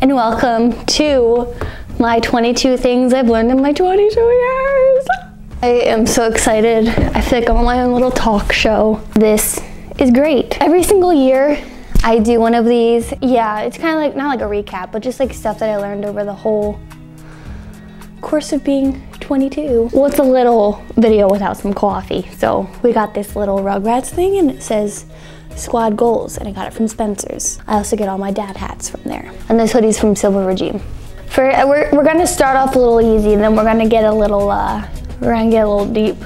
and welcome to my 22 things I've learned in my 22 years. I am so excited. I feel like I'm on my own little talk show. This is great. Every single year I do one of these. Yeah, it's kind of like, not like a recap, but just like stuff that I learned over the whole course of being 22. Well, it's a little video without some coffee. So we got this little Rugrats thing and it says squad goals, and I got it from Spencer's. I also get all my dad hats from there. And this hoodie's from Silver Regime. We're gonna start off a little easy, and then we're gonna get a little deep.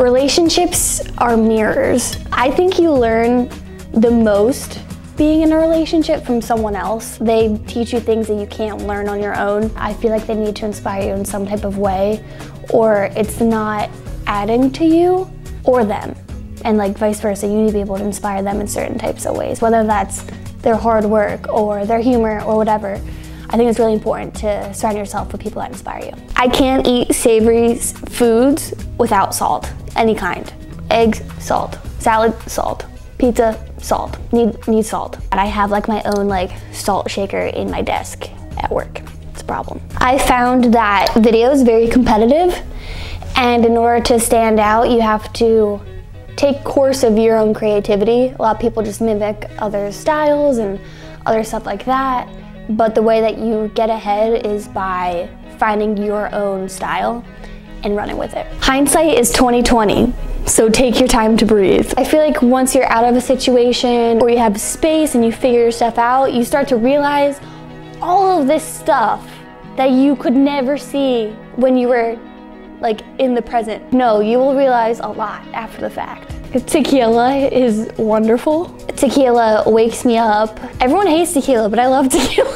Relationships are mirrors. I think you learn the most being in a relationship from someone else. They teach you things that you can't learn on your own. I feel like they need to inspire you in some type of way, or it's not adding to you or them. And like vice versa, you need to be able to inspire them in certain types of ways, whether that's their hard work or their humor or whatever. I think it's really important to surround yourself with people that inspire you. I can't eat savory foods without salt, any kind. Eggs, salt. Salad, salt. Pizza, salt. Need salt. And I have like my own like salt shaker in my desk at work. It's a problem. I found that video is very competitive, and in order to stand out, you have to take course of your own creativity. A lot of people just mimic other styles and other stuff like that. But the way that you get ahead is by finding your own style and running with it. Hindsight is 20/20, so take your time to breathe. I feel like once you're out of a situation or you have space and you figure your stuff out, you start to realize all of this stuff that you could never see when you were like in the present. No, you will realize a lot after the fact. Tequila is wonderful. Tequila wakes me up. Everyone hates tequila, but I love tequila.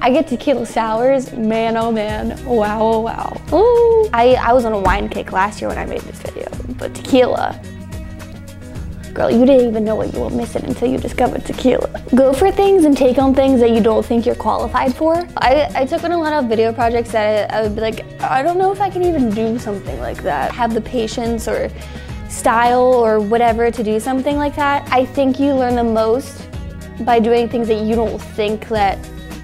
I get tequila sours, man, oh man, wow, oh wow. Ooh. I was on a wine kick last year when I made this video, but tequila, girl, you didn't even know what you were missing until you discovered tequila. Go for things and take on things that you don't think you're qualified for. I took on a lot of video projects that I would be like, I don't know if I can even do something like that. Have the patience or style or whatever to do something like that. I think you learn the most by doing things that you don't think that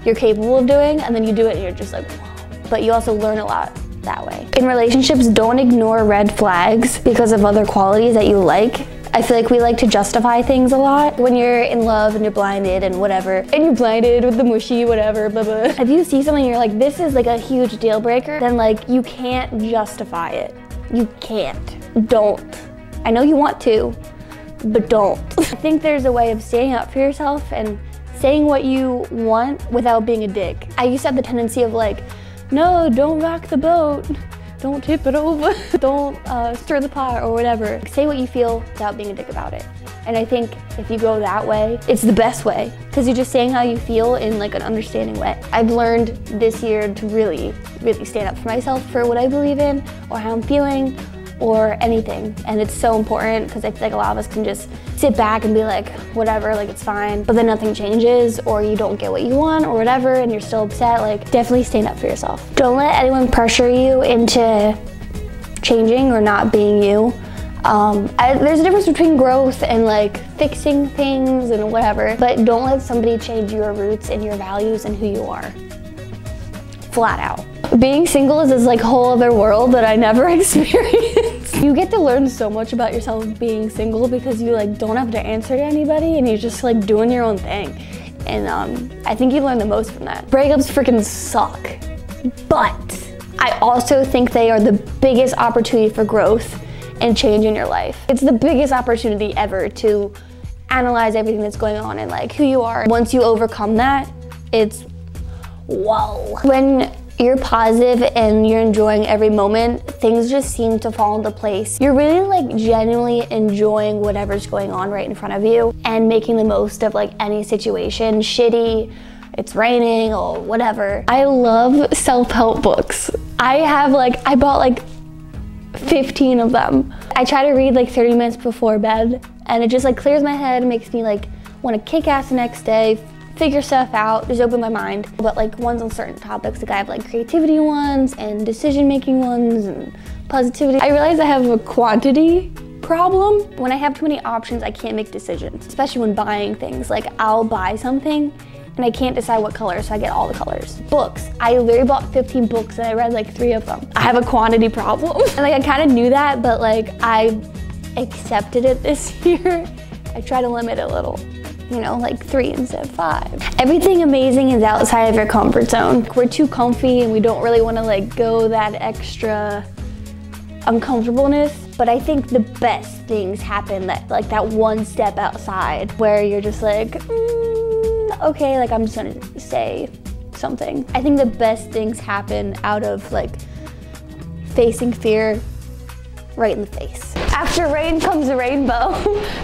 you're capable of doing, and then you do it and you're just like, whoa. But you also learn a lot that way. In relationships, don't ignore red flags because of other qualities that you like. I feel like we like to justify things a lot. When you're in love and you're blinded and whatever, and you're blinded with the mushy whatever, blah, blah. If you see something and you're like, this is like a huge deal breaker, then like you can't justify it. You can't. Don't. I know you want to, but don't. I think there's a way of standing up for yourself and saying what you want without being a dick. I used to have the tendency of like, no, don't rock the boat. Don't tip it over. Don't stir the pot or whatever. Say what you feel without being a dick about it. And I think if you go that way, it's the best way, because you're just saying how you feel in like an understanding way. I've learned this year to really, really stand up for myself for what I believe in or how I'm feeling or anything. And it's so important because I feel like a lot of us can just sit back and be like, whatever, like it's fine, but then nothing changes or you don't get what you want or whatever and you're still upset. Like, definitely stand up for yourself. Don't let anyone pressure you into changing or not being you. There's a difference between growth and like fixing things and whatever, but don't let somebody change your roots and your values and who you are. Flat out. Being single is this like whole other world that I never experienced. You get to learn so much about yourself being single because you like don't have to answer to anybody and you're just like doing your own thing. And I think you learn the most from that. Breakups freaking suck, but I also think they are the biggest opportunity for growth and change in your life. It's the biggest opportunity ever to analyze everything that's going on and like who you are. Once you overcome that, it's whoa. When you're positive and you're enjoying every moment, things just seem to fall into place. You're really like genuinely enjoying whatever's going on right in front of you and making the most of like any situation, shitty, it's raining or whatever. I love self-help books. I bought like 15 of them. I try to read like 30 minutes before bed and it just like clears my head, makes me like want to kick ass the next day, figure stuff out, just open my mind. But like ones on certain topics, like I have like creativity ones and decision making ones and positivity. I realize I have a quantity problem. When I have too many options, I can't make decisions, especially when buying things. Like I'll buy something and I can't decide what color, so I get all the colors. Books, I literally bought 15 books and I read like 3 of them. I have a quantity problem. And like I kind of knew that, but like I accepted it this year. I try to limit it a little, you know, like 3 instead of 5. Everything amazing is outside of your comfort zone. We're too comfy and we don't really want to like go that extra uncomfortableness. But I think the best things happen that one step outside where you're just like, okay, like I'm just gonna say something. I think the best things happen out of like facing fear right in the face. After rain comes a rainbow.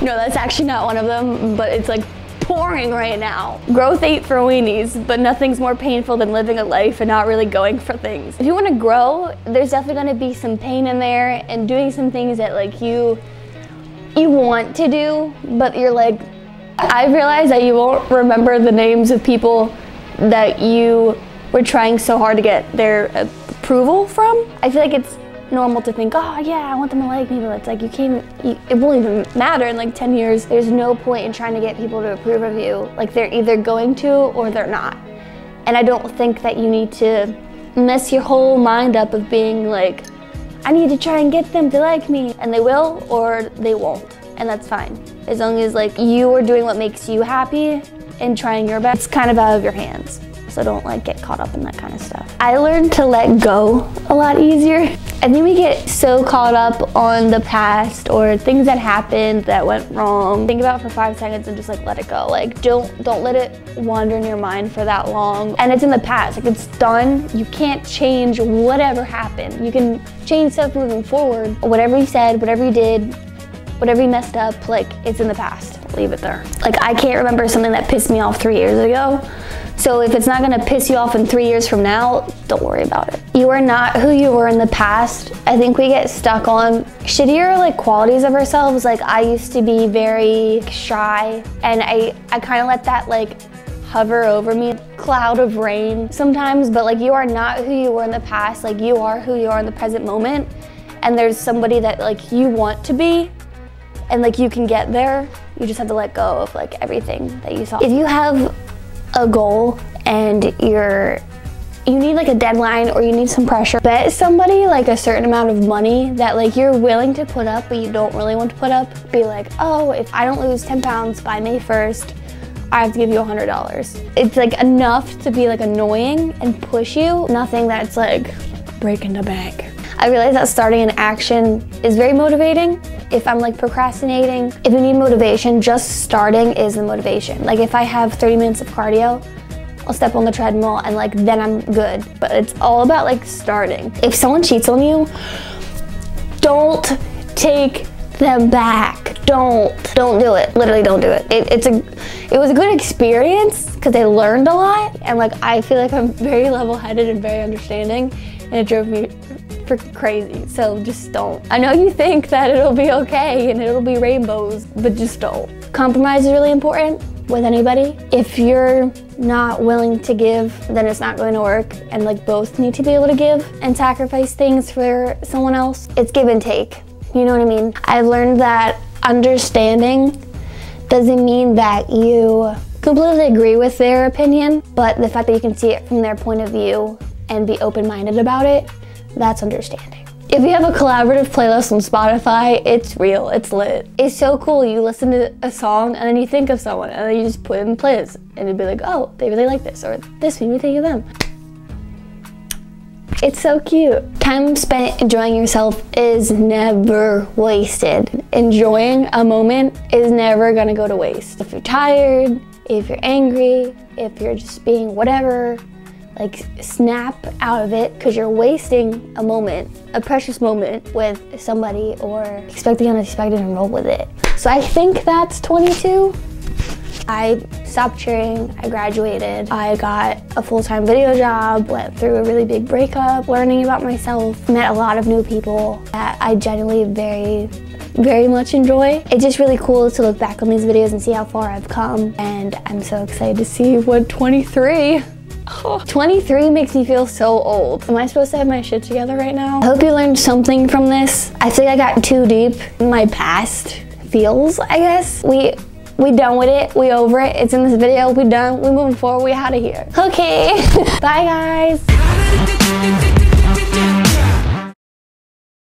No, that's actually not one of them, but it's like pouring right now. Growth ain't for weenies, but nothing's more painful than living a life and not really going for things. If you want to grow, there's definitely going to be some pain in there and doing some things that like you want to do, but you're like, I realized that you won't remember the names of people that you were trying so hard to get their approval from. I feel like it's normal to think, oh yeah, I want them to like me, but it's like it won't even matter in like 10 years. There's no point in trying to get people to approve of you. Like they're either going to or they're not. And I don't think that you need to mess your whole mind up of being like, I need to try and get them to like me, and they will or they won't, and that's fine. As long as like you are doing what makes you happy and trying your best, it's kind of out of your hands. So don't like get caught up in that kind of stuff. I learned to let go a lot easier. I think we get so caught up on the past or things that happened that went wrong. Think about it for 5 seconds and just like let it go. Like don't let it wander in your mind for that long. And it's in the past, like it's done. You can't change whatever happened. You can change stuff moving forward. Whatever you said, whatever you did, whatever you messed up, like it's in the past. Leave it there. Like I can't remember something that pissed me off 3 years ago. So if it's not gonna piss you off in 3 years from now, don't worry about it. You are not who you were in the past. I think we get stuck on shittier like qualities of ourselves. Like I used to be very shy and I kind of let that like hover over me, cloud of rain sometimes, but like you are not who you were in the past. Like you are who you are in the present moment. And there's somebody that like you want to be and like you can get there. You just have to let go of like everything that you saw. If you have a goal and you need like a deadline or you need some pressure, bet somebody like a certain amount of money that like you're willing to put up but you don't really want to put up. Be like, oh, if I don't lose 10 pounds by May 1st, I have to give you $100. It's like enough to be like annoying and push you, nothing that's like breaking the bank. I realize that starting an action is very motivating. If I'm like procrastinating, if you need motivation, just starting is the motivation. Like if I have 30 minutes of cardio, I'll step on the treadmill and like then I'm good. But it's all about like starting. If someone cheats on you, don't take them back. Don't do it. Literally don't do it. It was a good experience because I learned a lot, and like I feel like I'm very level-headed and very understanding, and it drove me crazy. So just don't. I know you think that it'll be okay and it'll be rainbows, but just don't. Compromise is really important with anybody. If you're not willing to give, then it's not going to work, and like both need to be able to give and sacrifice things for someone else. It's give and take. You know what I mean? I've learned that understanding doesn't mean that you completely agree with their opinion, but the fact that you can see it from their point of view and be open-minded about it, that's understanding. If you have a collaborative playlist on Spotify, it's real, it's lit. It's so cool. You listen to a song and then you think of someone and then you just put it in playlist and it'd be like, oh, they really like this, or this made me think of them. It's so cute. Time spent enjoying yourself is never wasted. Enjoying a moment is never gonna go to waste. If you're tired, if you're angry, if you're just being whatever, like snap out of it, because you're wasting a moment, a precious moment with somebody, or expect the unexpected and roll with it. So I think that's 22. I stopped cheering, I graduated, I got a full-time video job, went through a really big breakup, learning about myself, met a lot of new people that I genuinely very much enjoy. It's just really cool to look back on these videos and see how far I've come, and I'm so excited to see what 23 Oh. 23 makes me feel so old. Am I supposed to have my shit together right now? I hope you learned something from this. I think I got too deep in my past feels, I guess. We done with it. We over it. It's in this video. We done. We moving forward. We out of here. Okay. Bye, guys.